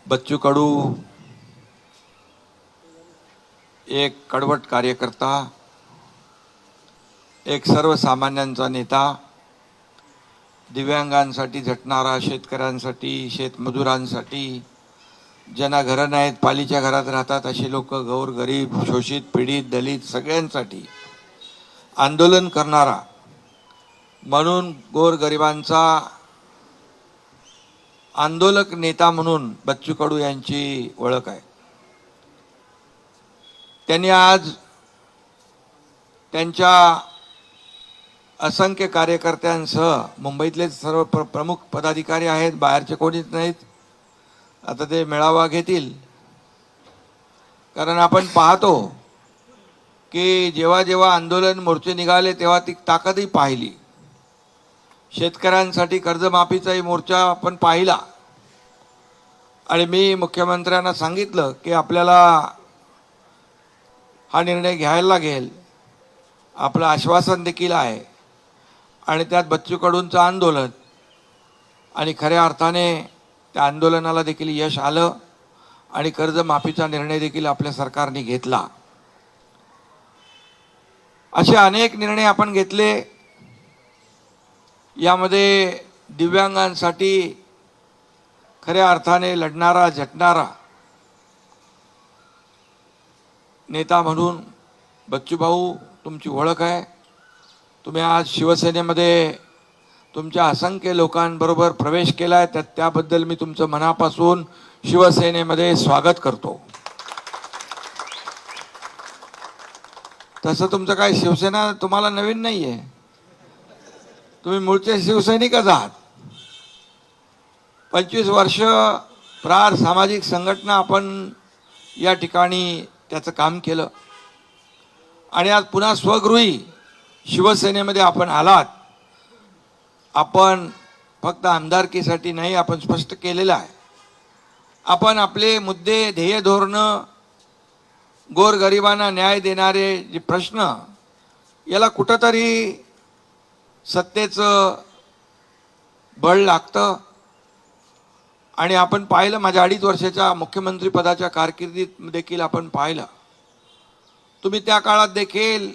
बच्चू कडू एक कडवट कार्यकर्ता, एक सर्वसामान्यांचा नेता, दिव्यांगांसाठी झटणारा, शेतकऱ्यांसाठी, शेतमजुरांसाठी, ज्यांना घरं नाहीत, पालीच्या घरात राहतात असे लोक, गोरगरीब, शोषित, पीडित, दलित सगळ्यांसाठी आंदोलन करणारा, म्हणून गोरगरिबांचा आंदोलक नेता म्हणून बच्चू कडू यांची ओळख आहे. त्यांनी आज त्यांच्या असंख्य कार्यकर्त्यांसह, मुंबईतले सर्व प्रमुख पदाधिकारी आहेत, बाहेरचे कोणीच नाहीत, आता ते मेळावा घेतील. कारण आपण पाहतो की जेव्हा जेव्हा आंदोलन मोर्चे निघाले तेव्हा ती ताकदही पाहिली. शेतकऱ्यांसाठी कर्जमाफीचाही मोर्चा आपण पाहिला आणि मी मुख्यमंत्र्यांना सांगितलं की आपल्याला हा निर्णय घ्यायला लागेल. आपलं आश्वासन देखील आहे आणि त्यात बच्चू कडूंचं आंदोलन आणि खऱ्या अर्थाने त्या आंदोलनाला देखील यश आलं आणि कर्जमाफीचा निर्णय देखील आपल्या सरकारने घेतला. असे अनेक निर्णय आपण घेतले. यामध्ये दिव्यांगांसाठी खऱ्या अर्थाने लढणारा, झटणारा नेता म्हणून बच्चू भाऊ तुमची ओळख आहे. तुम्ही आज शिवसेनेमध्ये तुमच्या असंख्य लोकांबरोबर प्रवेश केलाय, त्याबद्दल मी तुमचं मनापासून शिवसेनेमध्ये स्वागत करतो. तसं तुमचं काय शिवसेना तुम्हाला नवीन नाहीये, तुम्ही मूळचे शिवसैनिकच आहात. 25 वर्ष प्रहार सामाजिक संघटना आपण या ठिकाणी त्याचं काम केलं आणि आज पुन्हा स्वगृही शिवसेनेमध्ये आपण आलात. आपण फक्त आमदारकीसाठी नाही, आपण स्पष्ट केलेलं आहे, आपण आपले मुद्दे, ध्येय, धोरणं, गोरगरिबांना न्याय देणारे जे प्रश्न, याला कुठंतरी सत्तेचं बळ लागतं. आणि आपण पाहिलं, माझ्या 2.5 वर्षाच्या मुख्यमंत्री पदाच्या कारकिर्दीत देखील आपण पाहिलं. तुम्ही त्या काळात देखील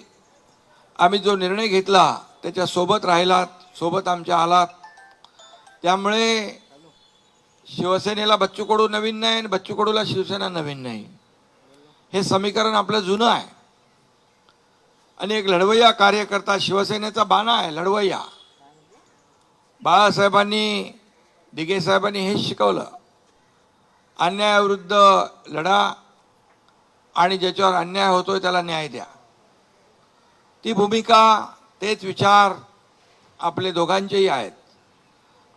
आम्ही जो निर्णय घेतला त्याच्या सोबत राहिलात, सोबत आमच्या आलात. त्यामुळे शिवसेनेला बच्चू कडू नवीन नाही आणि बच्चू कडूला शिवसेना नवीन नाही, हे समीकरण आपलं जुनं आहे. आणि एक लढवय्या कार्यकर्ता, शिवसेनेचा बाणा आहे लढवय्या. बाळासाहेबांनी, दिघे साहेबांनी हेच शिकवलं, अन्यायाविरुद्ध लढा आणि ज्याच्यावर अन्याय होतोय त्याला न्याय द्या. ती भूमिका, तेच विचार आपले दोघांचेही आहेत.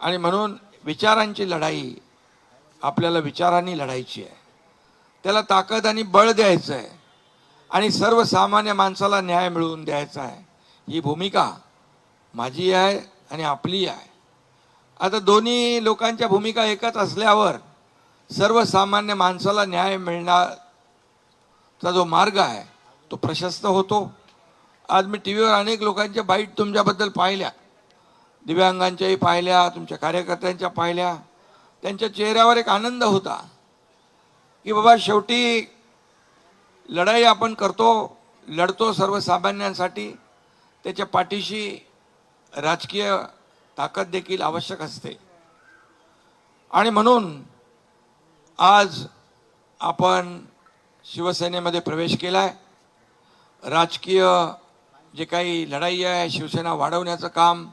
आणि म्हणून विचारांची लढाई आपल्याला विचारांनी लढायची आहे, त्याला ताकद आणि बळ द्यायचं आहे आणि सर्वसामान्य माणसाला न्याय मिळवून द्यायचा आहे. ही भूमिका माझी आहे आणि आपली आहे. आता दोन्ही लोकांच्या भूमिका एकच असल्यावर सर्वसामान्य माणसाला न्याय मिळण्याचा जो मार्ग आहे तो प्रशस्त होतो. आज मी टीव्हीवर अनेक लोकांच्या बाईट तुमच्याबद्दल पाहिल्या, दिव्यांगांच्याही पाहिल्या, तुमच्या कार्यकर्त्यांच्या पाहिल्या. त्यांच्या चेहऱ्यावर एक आनंद होता की बाबा शेवटी लढाई आपण करतो, लढतो सर्वसामान्यांसाठी. त्याच्या पाठीशी राजकीय ताकद देखील आवश्यक असते. आणि म्हणून आज आपण शिवसेनेमध्ये प्रवेश केलाय. राजकीय जे काही लढाई आहे, शिवसेना वाढवण्याचं काम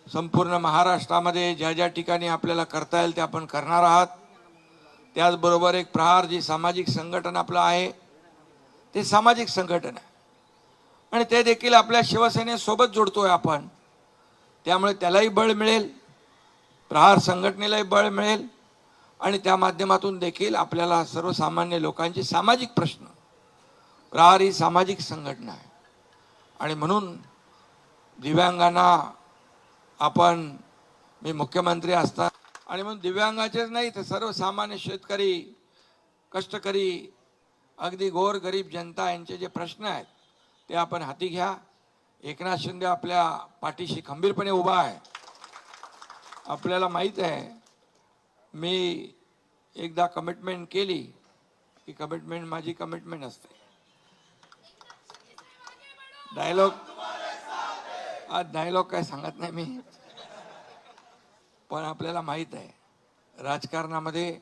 संपूर्ण महाराष्ट्रामध्ये ज्या ज्या ठिकाणी आपल्याला करता येईल ते आपण करणार आहात. त्याचबरोबर एक प्रहार, जी सामाजिक संघटन आपलं आहे, ते सामाजिक संघटन आहे आणि ते देखील आपल्या शिवसेनेसोबत जोडतोय आपण. त्यामुळे त्यालाही बळ मिळेल, प्रहार संघटनेलाही बळ मिळेल आणि त्या माध्यमातून देखील आपल्याला सर्वसामान्य लोकांचे सामाजिक प्रश्न, प्रहार ही सामाजिक संघटना आहे आणि म्हणून दिव्यांगांना आपण, मी मुख्यमंत्री असता आणि म्हणून दिव्यांगाचेच नाही तर सर्वसामान्य शेतकरी, कष्टकरी, अगदी गोर गरीब जनता यांचे जे प्रश्न आहेत ते आपण हाती घ्या. एकनाथ शिंदे आपल्या पाठीशी खंबीरपणे उभा आहे. आपल्याला माहीत आहे, मी एकदा कमिटमेंट केली की कमिटमेंट माझी कमिटमेंट असते. डायलॉग आज डायलॉग काय सांगत नाही मी, पण आपल्याला माहीत आहे राजकारणामध्ये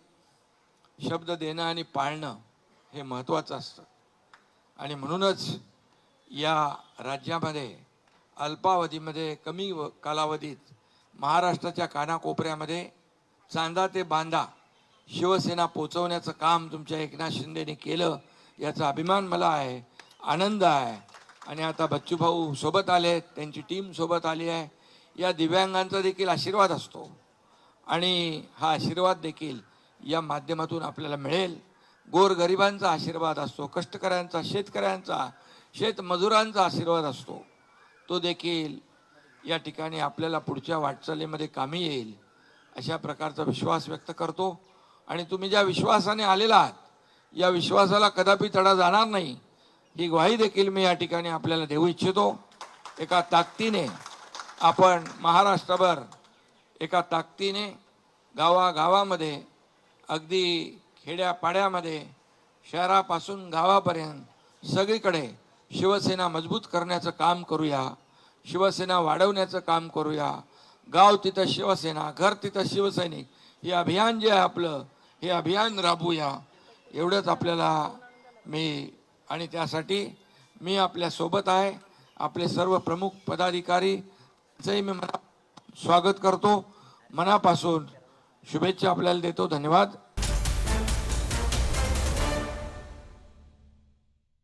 शब्द देणं आणि पाळणं हे महत्त्वाचं असतं. आणि म्हणूनच या राज्यामध्ये अल्पावधीमध्ये कमी कालावधीत महाराष्ट्राच्या कानाकोपऱ्यामध्ये चांदा ते बांदा शिवसेना पोचवण्याचं काम तुमच्या एकनाथ शिंदेने केलं, याचा अभिमान मला आहे, आनंद आहे. आणि आता बच्चूभाऊ सोबत आले, त्यांची टीम सोबत आली आहे. या दिव्यांगांचा देखील आशीर्वाद असतो आणि हा आशीर्वाद देखील या माध्यमातून आपल्याला मिळेल. गोरगरिबांचा आशीर्वाद असतो, कष्टकऱ्यांचा, शेतकऱ्यांचा, शेतमजुरांचा आशीर्वाद असतो. तो देखील या ठिकाणी आपल्याला पुढच्या वाटचालीमध्ये कामी येईल अशा प्रकारचा विश्वास व्यक्त करतो. आणि तुम्ही ज्या विश्वासाने आलेला आहात, या विश्वासाला कदापि तडा जाणार नाही ही ग्वाही देखील मी या ठिकाणी आपल्याला देऊ इच्छितो. एका ताकदीने आपण महाराष्ट्रभर एका ताकदीने गावागावामध्ये, अगदी खेड्यापाड्यामध्ये, शहरापासून गावापर्यंत सगळीकडे शिवसेना मजबूत करण्याचं काम करूया, शिवसेना वाढवण्याचं काम करूया. गाव तिथं शिवसेना, घर तिथं शिवसैनिक, हे अभियान जे आहे आपलं, हे अभियान राबवूया. एवढंच आपल्याला मी, आणि त्यासाठी मी आपल्या सोबत आहे. आपले सर्व प्रमुख पदाधिकारीचंही मी स्वागत करतो, मनापासून शुभेच्छा आपल्याला देतो. धन्यवाद.